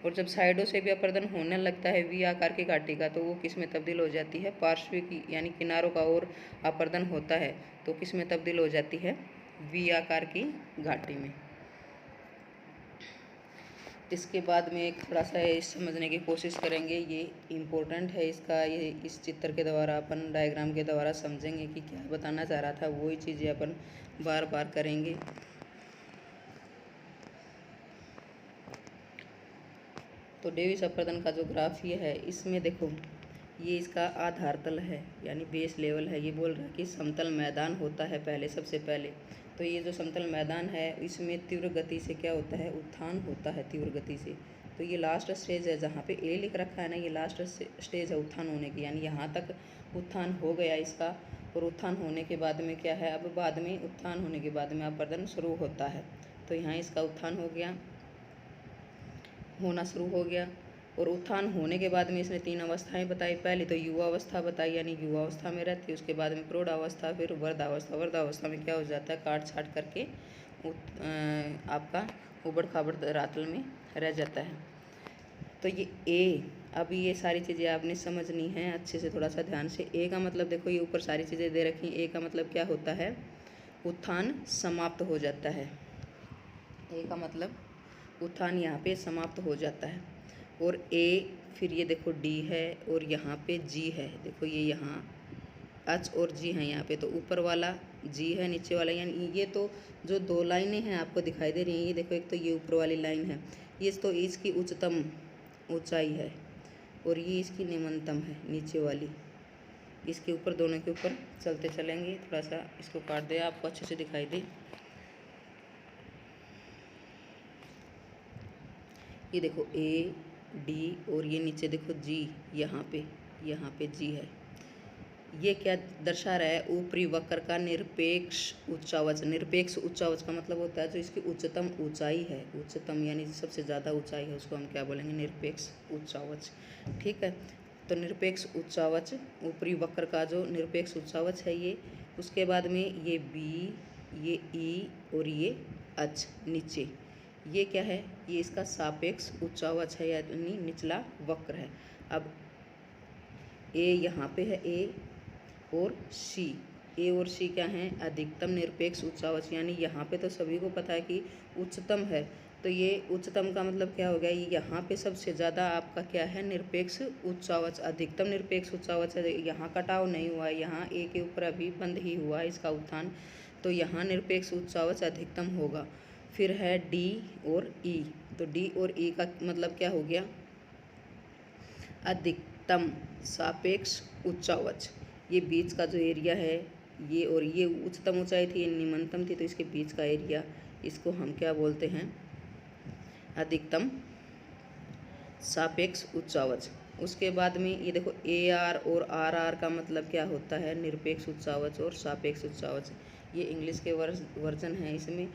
S1: और जब साइडों से भी अपर्दन होने लगता है वी आकार की घाटी का, तो वो किस में तब्दील हो जाती है, पार्श्व की यानी किनारों का और अपर्दन होता है तो किस में तब्दील हो जाती है, वी आकार की घाटी में। इसके बाद में एक थोड़ा सा समझने की कोशिश करेंगे, ये इम्पोर्टेंट है इसका, ये इस चित्र के द्वारा अपन डायग्राम के द्वारा समझेंगे कि क्या बताना चाह रहा था, वही चीज़ें अपन बार बार करेंगे। तो डेविस अपर्दन का जो ग्राफ ये है, इसमें देखो ये इसका आधार तल है यानी बेस लेवल है। ये बोल रहा है कि समतल मैदान होता है पहले, सबसे पहले तो ये जो समतल मैदान है इसमें तीव्र गति से क्या होता है, उत्थान होता है तीव्र गति से। तो ये लास्ट स्टेज है जहाँ पे ए लिख रखा है ना, ये लास्ट स्टेज है उत्थान होने की, यानी यहाँ तक उत्थान हो गया इसका। और उत्थान होने के बाद में क्या है, अब बाद में उत्थान होने के बाद में अपर्दन शुरू होता है। तो यहाँ इसका उत्थान हो गया, होना शुरू हो गया। और उत्थान होने के बाद में इसने 3 अवस्थाएं बताई। पहले तो युवा अवस्था बताई, यानी युवा अवस्था में रहती है, उसके बाद में प्रौढ़ावस्था, फिर वृद्धावस्था। वृद्धावस्था में क्या हो जाता है, काट छाट करके आपका उबड़ खाबड़ रातल में रह जाता है। तो ये ए, अब ये सारी चीज़ें आपने समझनी है अच्छे से, थोड़ा सा ध्यान से। ए का मतलब देखो ये ऊपर सारी चीज़ें दे रखी। ए का मतलब क्या होता है, उत्थान समाप्त हो जाता है। ए का मतलब उत्थान यहाँ पे समाप्त हो जाता है। और ए, फिर ये देखो डी है और यहाँ पे जी है, देखो ये यहाँ एच और जी है यहाँ पे, तो ऊपर वाला जी है, नीचे वाला, यानी ये तो जो 2 लाइनें हैं आपको दिखाई दे रही हैं, ये देखो एक तो ये ऊपर वाली लाइन है, ये तो इसकी उच्चतम ऊंचाई है और ये इसकी निम्नतम है नीचे वाली। इसके ऊपर दोनों के ऊपर चलते चलेंगे, थोड़ा सा इसको काट दे आपको अच्छे से दिखाई दे। ये देखो ए डी और ये नीचे देखो जी, यहाँ पे जी है। ये क्या दर्शा रहा है, ऊपरी वक्र का निरपेक्ष उच्चावच। निरपेक्ष उच्चावच का मतलब होता है जो इसकी उच्चतम ऊंचाई है, उच्चतम यानी सबसे ज़्यादा ऊंचाई है, उसको हम क्या बोलेंगे, निरपेक्ष उच्चावच। ठीक है, तो निरपेक्ष उच्चावच ऊपरी वक्र का जो निरपेक्ष उच्चावच है ये। उसके बाद में ये बी, ये ई और ये अच नीचे, ये क्या है, ये इसका सापेक्ष उच्चावच है यानी निचला वक्र है। अब ए यहाँ पे है ए और सी, ए और सी क्या हैं, अधिकतम निरपेक्ष उच्चावच, यानी यहाँ पे तो सभी को पता है कि उच्चतम है, तो ये उच्चतम का मतलब क्या हो गया, ये यहाँ पे सबसे ज़्यादा आपका क्या है, निरपेक्ष उच्चावच, अधिकतम निरपेक्ष उच्चावच है। यहाँ कटाव नहीं हुआ है, यहाँ ए के ऊपर अभी बंद ही हुआ है इसका उत्थान, तो यहाँ निरपेक्ष उच्चावच अधिकतम होगा। फिर है डी और ई, तो डी और ई का मतलब क्या हो गया, अधिकतम सापेक्ष उच्चावच। ये बीच का जो एरिया है, ये और ये उच्चतम ऊंचाई थी, ये निम्नतम थी, तो इसके बीच का एरिया, इसको हम क्या बोलते हैं, अधिकतम सापेक्ष उच्चावच। उसके बाद में ये देखो ए आर और आर आर का मतलब क्या होता है, निरपेक्ष उच्चावच और सापेक्ष उच्चावच। ये इंग्लिश के वर्जन है। इसमें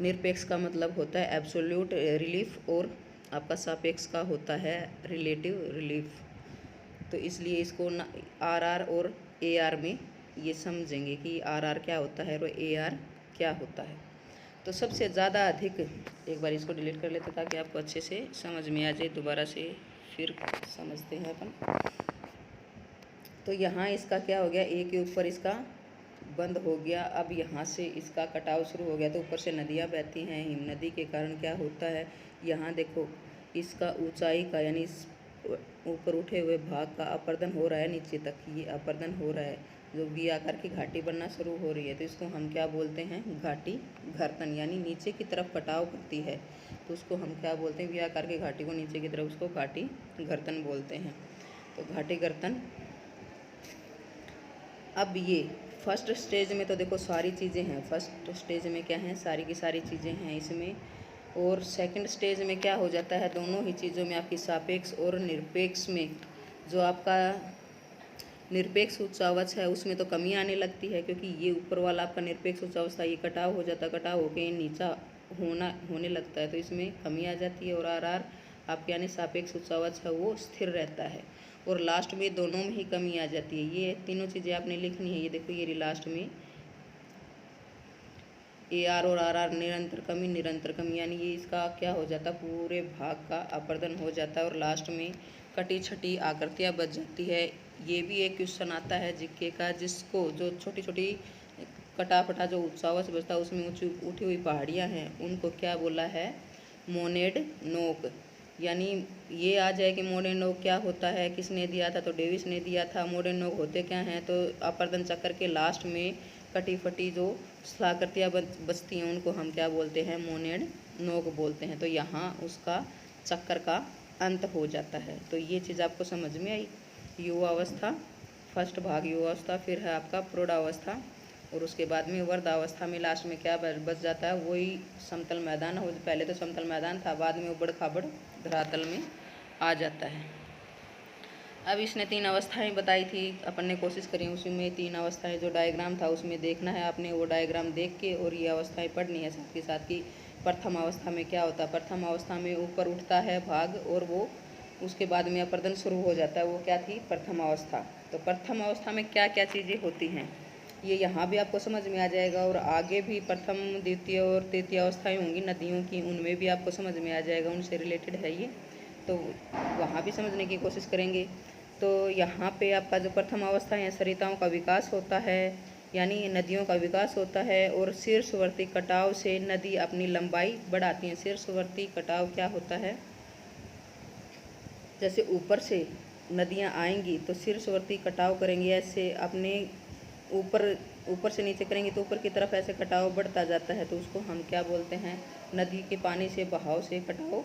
S1: निरपेक्ष का मतलब होता है एब्सोल्यूट रिलीफ और आपका सापेक्ष का होता है रिलेटिव रिलीफ। तो इसलिए इसको आर आर और ए आर में ये समझेंगे कि आर आर क्या होता है और ए आर क्या होता है। तो सबसे ज़्यादा अधिक, एक बार इसको डिलीट कर लेते ताकि आपको अच्छे से समझ में आ जाए, दोबारा से फिर समझते हैं अपन। तो यहाँ इसका क्या हो गया, ए के ऊपर इसका बंद हो गया, अब यहाँ से इसका कटाव शुरू हो गया, तो ऊपर से नदियाँ बहती हैं, हिम नदी के कारण क्या होता है, यहाँ देखो इसका ऊंचाई का यानी ऊपर उठे हुए भाग का अपर्दन हो रहा है नीचे तक, ये अपर्दन हो रहा है, जो वी आकार की घाटी बनना शुरू हो रही है, तो इसको हम क्या बोलते हैं, घाटी घर्तन, यानी नीचे की तरफ कटाव करती है, तो उसको हम क्या बोलते हैं, वी आकार की घाटी को नीचे की तरफ, उसको घाटी घर्तन बोलते हैं। तो घाटी घर्तन। अब ये फर्स्ट स्टेज में तो देखो सारी चीज़ें हैं, फर्स्ट स्टेज में क्या है, सारी की सारी चीज़ें हैं इसमें, और सेकंड स्टेज में क्या हो जाता है, दोनों ही चीज़ों में आपकी सापेक्ष और निरपेक्ष में जो आपका निरपेक्ष उच्चावच है उसमें तो कमी आने लगती है, क्योंकि ये ऊपर वाला आपका निरपेक्ष उच्चावच था, ये कटाव हो जाता, कटाव होके नीचा होने लगता है, तो इसमें कमी आ जाती है, और आर आर आपके यानी सापेक्ष उच्चावच है वो स्थिर रहता है, और लास्ट में दोनों में ही कमी आ जाती है। ये तीनों चीज़ें आपने लिखनी है। ये देखो ये लास्ट में ए आर और आर आर निरंतर कमी, यानी ये इसका क्या हो जाता है, पूरे भाग का अपर्दन हो जाता है, और लास्ट में कटी छटी आकृतियाँ बच जाती है। ये भी एक क्वेश्चन आता है जीके का, जिसको जो छोटी छोटी कटाफटा जो उच्चावच बचता है उसमें उठी हुई पहाड़ियाँ हैं, उनको क्या बोला है, मोनेड नोक, यानी ये आ जाए कि मोनेड नोक क्या होता है, किसने दिया था, तो डेविस ने दिया था। मोनेड नोक होते क्या हैं, तो अपर्दन चक्र के लास्ट में कटी फटी जो स्थलाकृतियाँ बचती हैं उनको हम क्या बोलते हैं, मोनेड नोक बोलते हैं। तो यहाँ उसका चक्कर का अंत हो जाता है। तो ये चीज़ आपको समझ में आई। युवावस्था, फर्स्ट भाग युवावस्था, फिर है आपका प्रौढ़ावस्था, और उसके बाद में वर्धावस्था में लास्ट में क्या बच जाता है, वही समतल मैदान हो, पहले तो समतल मैदान था, बाद में उबड़ खाबड़ धरातल में आ जाता है। अब इसने 3 अवस्थाएं बताई थी, अपन ने कोशिश करी उसी में 3 अवस्थाएं जो डायग्राम था उसमें देखना है आपने, वो डायग्राम देख के और ये अवस्थाएं पढ़नी है साथ के साथ कि प्रथम अवस्था में क्या होता है। प्रथम अवस्था में ऊपर उठता है भाग और वो उसके बाद में अपर्दन शुरू हो जाता है, वो क्या थी, प्रथम अवस्था। तो प्रथम अवस्था में क्या क्या चीज़ें होती हैं ये यहाँ भी आपको समझ में आ जाएगा, और आगे भी प्रथम द्वितीय और तृतीय अवस्थाएँ होंगी नदियों की, उनमें भी आपको समझ में आ जाएगा, उनसे रिलेटेड है ये, तो वहाँ भी समझने की कोशिश करेंगे। तो यहाँ पे आपका जो प्रथम अवस्था है, सरिताओं का विकास होता है, यानी नदियों का विकास होता है, और शीर्षवर्ती कटाव से नदी अपनी लंबाई बढ़ाती है। शीर्षवर्ती कटाव क्या होता है, जैसे ऊपर से नदियाँ आएंगी तो शीर्षवर्ती कटाव करेंगी, ऐसे अपने ऊपर से नीचे करेंगे तो ऊपर की तरफ ऐसे कटाव बढ़ता जाता है, तो उसको हम क्या बोलते हैं, नदी के पानी से बहाव से कटाव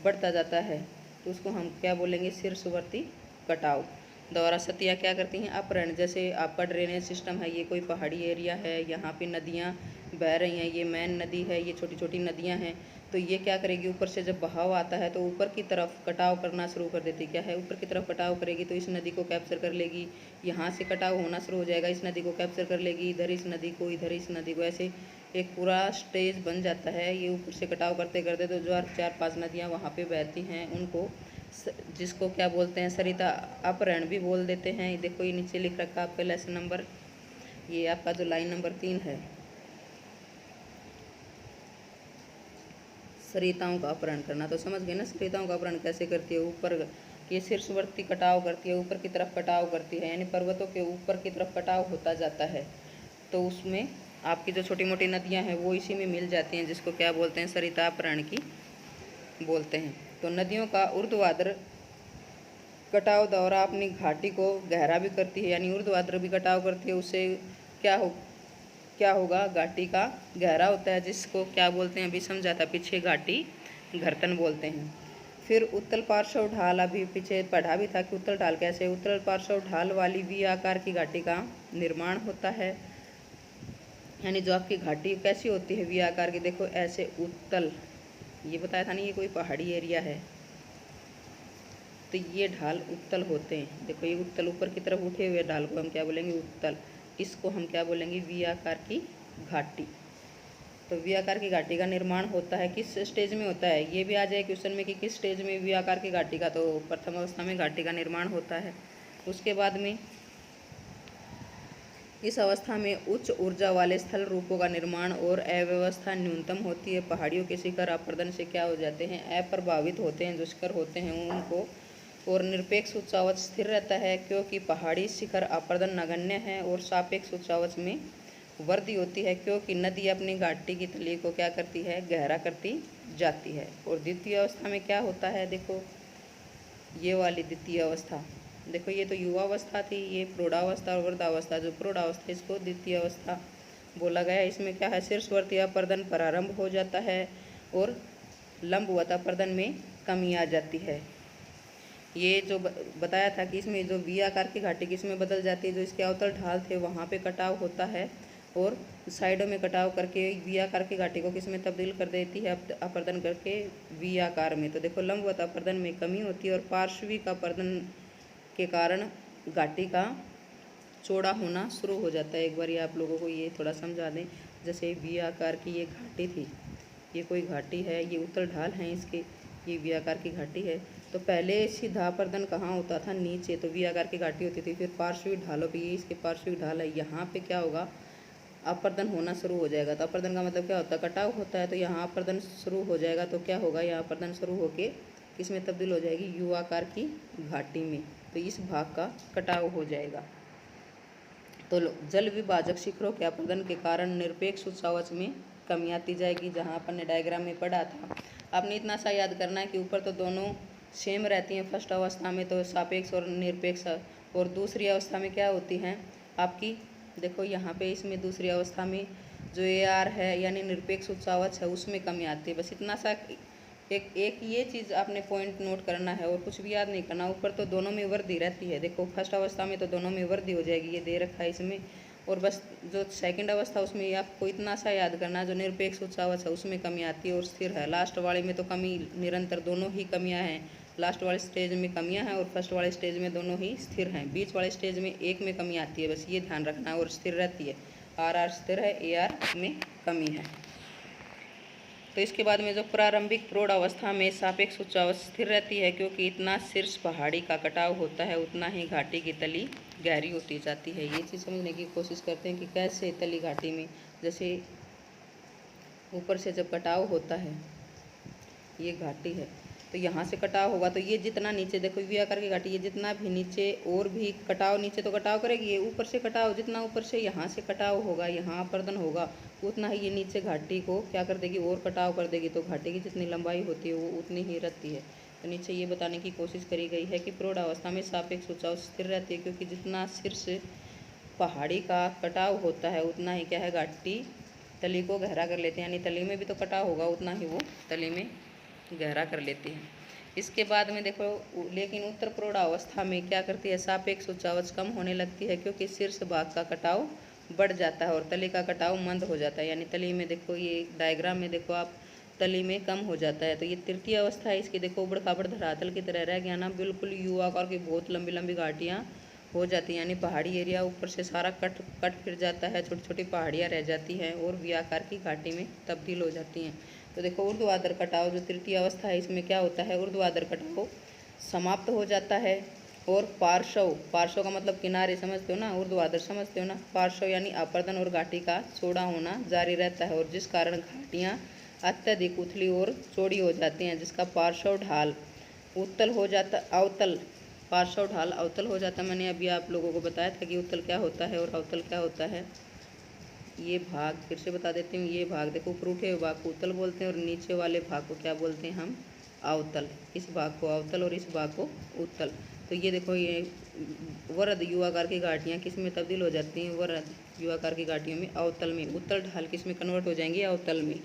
S1: बढ़ता जाता है, तो उसको हम क्या बोलेंगे, शीर्षवर्ती कटाव। द्वारा सतियाँ क्या करती हैं, अपहरण, जैसे आपका ड्रेनेज सिस्टम है, ये कोई पहाड़ी एरिया है, यहाँ पे नदियाँ बह रही हैं, ये मेन नदी है, ये छोटी छोटी नदियाँ हैं, तो ये क्या करेगी, ऊपर से जब बहाव आता है तो ऊपर की तरफ कटाव करना शुरू कर देती, क्या है, ऊपर की तरफ कटाव करेगी, तो इस नदी को कैप्चर कर लेगी, यहाँ से कटाव होना शुरू हो जाएगा, इस नदी को कैप्चर कर लेगी, इधर इस नदी को, इधर इस नदी को, ऐसे एक पूरा स्टेज बन जाता है। ये ऊपर से कटाव करते करते तो जो 4-5 नदियाँ वहाँ पे बहती हैं उनको जिसको क्या बोलते हैं सरिता अपहरण भी बोल देते हैं। देखो ये नीचे लिख रखा है आपका लेसन नंबर, ये आपका जो लाइन नंबर 3 है, सरिताओं का अपहरण करना। तो समझ गए ना सरिताओं का अपहरण कैसे करती है। ऊपर ये शीर्षवर्ती कटाव करती है, ऊपर की तरफ कटाव करती है, यानी पर्वतों के ऊपर की तरफ कटाव होता जाता है। तो उसमें आपकी जो छोटी मोटी नदियां हैं वो इसी में मिल जाती हैं, जिसको क्या बोलते हैं सरिता अपहरण की बोलते हैं। तो नदियों का ऊर्ध्वाधर कटाव द्वारा अपनी घाटी को गहरा भी करती है, यानी ऊर्ध्वाधर भी कटाव करती है। उससे क्या होगा, घाटी का गहरा होता है, जिसको क्या बोलते हैं अभी समझा था पीछे, घाटी घर्तन बोलते हैं। फिर उत्तल पार्श्व ढाल, अभी पीछे पढ़ा भी था कि उत्तल ढाल कैसे, उत्तल पार्श्व ढाल वाली वी आकार की घाटी का निर्माण होता है। यानी जो आपकी घाटी कैसी होती है वी आकार की, देखो ऐसे उत्तल, ये बताया था नहीं ये कोई पहाड़ी एरिया है, तो ये ढाल उत्तल होते हैं। देखो ये उत्तल ऊपर की तरफ उठे हुए ढाल को हम क्या बोलेंगे, उत्तल। इसको हम क्या बोलेंगे, वी आकार की घाटी। तो वी आकार की घाटी का निर्माण होता है, किस स्टेज में होता है, ये भी आ जाए क्वेश्चन में कि किस स्टेज में वी आकार की घाटी का, तो प्रथम अवस्था में घाटी का निर्माण होता है। उसके बाद में इस अवस्था में उच्च ऊर्जा वाले स्थल रूपों का निर्माण और अव्यवस्था न्यूनतम होती है। पहाड़ियों के शिखर अपरदन से क्या हो जाते हैं, अप्रभावित होते हैं, जो शिखर होते हैं उनको, और निरपेक्ष उच्चावच स्थिर रहता है, क्योंकि पहाड़ी शिखर अपरदन नगण्य है। और सापेक्ष उच्चावच में वृद्धि होती है, क्योंकि नदी अपनी घाटी की तली को क्या करती है, गहरा करती जाती है। और द्वितीय अवस्था में क्या होता है, देखो ये वाली द्वितीय अवस्था, देखो ये तो युवावस्था थी, ये प्रौढ़ावस्था और वृद्धावस्था, जो प्रौढ़ावस्था इसको द्वितीय अवस्था बोला गया है। इसमें क्या है, शीर्षवर्ती अपरदन प्रारंभ हो जाता है और लंबवत अपरदन में कमी आ जाती है। ये जो बताया था कि इसमें जो वी आकार की घाटी किसमें बदल जाती है, जो इसके अवतल ढाल थे वहाँ पे कटाव होता है, और साइडों में कटाव करके वी आकार की घाटी को किसमें तब्दील कर देती है, अपरदन करके वी आकार में। तो देखो लंबवत अपरदन में कमी होती है, और पार्श्विक अपरदन के कारण घाटी का चौड़ा होना शुरू हो जाता है। एक बार ये आप लोगों को ये थोड़ा समझा दें, जैसे वी आकार की ये घाटी थी, ये कोई घाटी है, ये उत्तल ढाल हैं इसके, ये वी आकार की घाटी है। तो पहले सीधा अपरदन कहाँ होता था, नीचे, तो वी आकार की घाटी होती थी। फिर पार्श्विक ढालों पे, ये इसके पार्श्विक ढाल है, यहाँ पे क्या होगा, अपरदन होना शुरू हो जाएगा। तो अपरदन का मतलब क्या होता है, कटाव होता है। तो यहाँ अपरदन शुरू हो जाएगा, तो क्या होगा, यहाँ अपरदन शुरू होके किसमें तब्दील हो जाएगी, यू आकार की घाटी में। तो इस भाग का कटाव हो जाएगा। तो जल विभाजक शिखरों के अपरदन के कारण निरपेक्ष उच्चावच में कमी आती जाएगी, जहाँ अपन ने डायग्राम में पढ़ा था। आपने इतना सा याद करना है कि ऊपर तो दोनों सेम रहती हैं फर्स्ट अवस्था में, तो सापेक्ष और निरपेक्ष, और दूसरी अवस्था में क्या होती हैं आपकी, देखो यहाँ पे इसमें दूसरी अवस्था में जो ए आर है यानी निरपेक्ष उच्चावच है उसमें कमी आती है। बस इतना सा एक ये चीज़ आपने पॉइंट नोट करना है, और कुछ भी याद नहीं करना। ऊपर तो दोनों में वृद्धि रहती है, देखो फर्स्ट अवस्था में तो दोनों में वृद्धि हो जाएगी, ये दे रखा है इसमें। और बस जो सेकंड अवस्था उसमें आपको इतना सा याद करना है, जो निरपेक्ष उच्चावच है उसमें कमी आती है और स्थिर है। लास्ट वाले में तो कमी निरंतर, दोनों ही कमियाँ हैं। लास्ट वाले स्टेज में कमियां हैं और फर्स्ट वाले स्टेज में दोनों ही स्थिर हैं। बीच वाले स्टेज में एक में कमी आती है, बस ये ध्यान रखना है, और स्थिर रहती है। आर स्थिर है, ए आर में कमी है। तो इसके बाद में जो प्रारंभिक प्रौढ़ अवस्था में सापेक्ष उच्चावच स्थिर रहती है, क्योंकि इतना शीर्ष पहाड़ी का कटाव होता है उतना ही घाटी की तली गहरी होती जाती है। ये चीज़ समझने की कोशिश करते हैं कि कैसे तली घाटी में, जैसे ऊपर से जब कटाव होता है, ये घाटी है तो यहाँ से कटाव होगा, तो ये जितना नीचे, देखो वी आकार की घाटी, ये जितना भी नीचे और भी कटाव, नीचे तो कटाव करेगी, ये ऊपर से कटाव, जितना ऊपर से यहाँ से कटाव होगा, यहाँ अपरदन होगा, उतना ही ये नीचे घाटी को क्या कर देगी, और कटाव कर देगी। तो घाटी की जितनी लंबाई होती है वो उतनी ही रहती है। तो नीचे ये बताने की कोशिश करी गई है कि प्रौढ़ अवस्था में सापेक्ष उच्चावच स्थिर रहती है, क्योंकि जितना शीर्ष पहाड़ी का कटाव होता है उतना ही क्या है, घाटी तली को गहरा कर लेते हैं, यानी तली में भी तो कटाव होगा उतना ही वो तली में गहरा कर लेती है। इसके बाद में देखो, लेकिन उत्तर प्रौढ़ावस्था में क्या करती है, सापेक्ष उच्चावच कम होने लगती है, क्योंकि शीर्ष भाग का कटाव बढ़ जाता है और तली का कटाव मंद हो जाता है। यानी तली में देखो, ये डायग्राम में देखो आप, तली में कम हो जाता है। तो ये तृतीय अवस्था है इसकी, देखो उबड़ खाबड़ धरातल की तरह रह गया ना, बिल्कुल यू आकार की बहुत लंबी लंबी घाटियाँ हो जाती हैं, यानी पहाड़ी एरिया ऊपर से सारा कट फिर जाता है, छोटी छोटी पहाड़ियाँ रह जाती हैं और वी आकार की घाटी में तब्दील हो जाती हैं। तो देखो ऊर्ध्वाधर कटाव जो तृतीय अवस्था है, इसमें क्या होता है, ऊर्ध्वाधर कटाव समाप्त हो जाता है। और पार्श्व, पार्श्व का मतलब किनारे समझते हो ना, ऊर्ध्वाधर समझते हो ना। पार्श्व यानी अपर्दन और घाटी का चौड़ा होना जारी रहता है, और जिस कारण घाटियाँ अत्यधिक उथली और चौड़ी हो जाती हैं, जिसका पार्श्व ढाल उत्तल हो जाता, अवतल, पार्श्व ढाल अवतल हो जाता। मैंने अभी आप लोगों को बताया था कि उत्तल क्या होता है और अवतल क्या होता है। ये भाग फिर से बता देती हूँ। ये भाग देखो, ऊपर उठे हुए भाग को उत्तल बोलते हैं और नीचे वाले भाग को क्या बोलते हैं हम, अवतल। इस भाग को अवतल और इस भाग को उत्तल। तो ये देखो, ये वृहद यू आकार की घाटियाँ किस में तब्दील हो जाती हैं, वृहद यू आकार की घाटियों में, अवतल में। उत्तल ढाल किस में कन्वर्ट हो जाएंगी, अवतल में,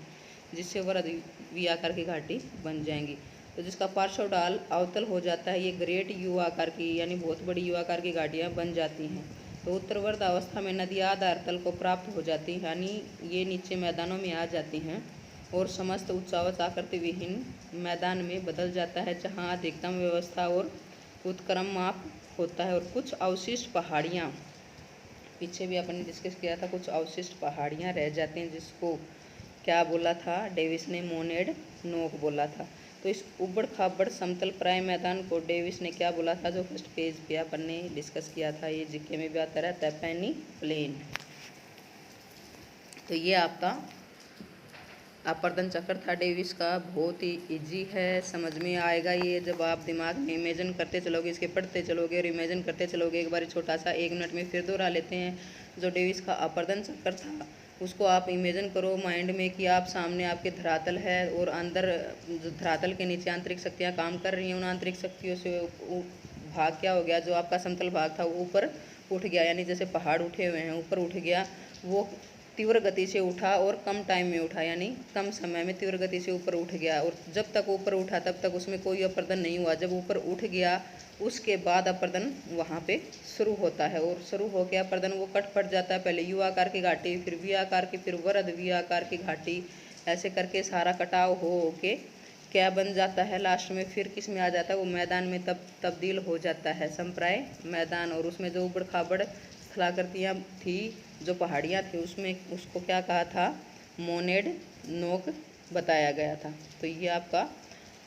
S1: जिससे वृहद वी आकार की घाटी बन जाएंगी। तो जिसका पार्श्व ढाल अवतल हो जाता है, ये ग्रेट यू आकार की यानी बहुत बड़ी यू आकार की घाटियाँ बन जाती हैं। तो उत्तरवर्ध अवस्था में नदी आधार तल को प्राप्त हो जाती है, यानी ये नीचे मैदानों में आ जाती हैं और समस्त उच्चावच आकृति विहीन मैदान में बदल जाता है, जहाँ अधिकतम व्यवस्था और उत्क्रम माप होता है। और कुछ अवशिष्ट पहाड़ियाँ, पीछे भी अपन ने डिस्कस किया था, कुछ अवशिष्ट पहाड़ियाँ रह जाती हैं, जिसको क्या बोला था डेविस ने, मोनेड नोक बोला था। तो इस उबड़ खाबड़ समतल प्राय मैदान को डेविस ने क्या बोला था, जो फर्स्ट पेज पे अपन ने डिस्कस किया था, ये जीके में भी आता रहता है, पेनी प्लेन। तो ये आपका अपर्दन चक्र था डेविस का, बहुत ही इजी है, समझ में आएगा ये जब आप दिमाग में इमेजिन करते चलोगे, इसके पढ़ते चलोगे और इमेजिन करते चलोगे। एक बार छोटा सा 1 मिनट में फिर दोहरा लेते हैं। जो डेविस का अपर्दन चक्र था, उसको आप इमेजिन करो माइंड में कि आप सामने आपके धरातल है और अंदर जो धरातल के नीचे आंतरिक शक्तियाँ काम कर रही हैं। उन आंतरिक शक्तियों से भाग क्या हो गया, जो आपका समतल भाग था वो ऊपर उठ गया, यानी जैसे पहाड़ उठे हुए हैं ऊपर उठ गया, वो तीव्र गति से उठा और कम टाइम में उठा, यानी कम समय में तीव्र गति से ऊपर उठ गया। और जब तक ऊपर उठा तब तक उसमें कोई अपर्दन नहीं हुआ। जब ऊपर उठ गया उसके बाद अपर्दन वहाँ पे शुरू होता है, और शुरू हो गया अपर्दन वो कट पड़ जाता है। पहले यू आकार की घाटी, फिर वी आकार की, फिर वृहद वी आकार की घाटी, ऐसे करके सारा कटाव हो के क्या बन जाता है लास्ट में, फिर किस में आ जाता है, वो मैदान में तब्दील हो जाता है, संप्राय मैदान। और उसमें जो उबड़ खाबड़ स्थलाकृतियाँ थी, जो पहाड़ियाँ थी, उसमें उसको क्या कहा था, मोनेड नोक बताया गया था। तो ये आपका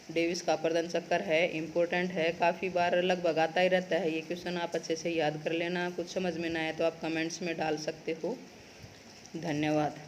S1: डेविस का अपर्दन चक्कर है, इम्पोर्टेंट है, काफ़ी बार लगभग आता ही रहता है ये क्वेश्चन। आप अच्छे से याद कर लेना। कुछ समझ में ना आए तो आप कमेंट्स में डाल सकते हो। धन्यवाद।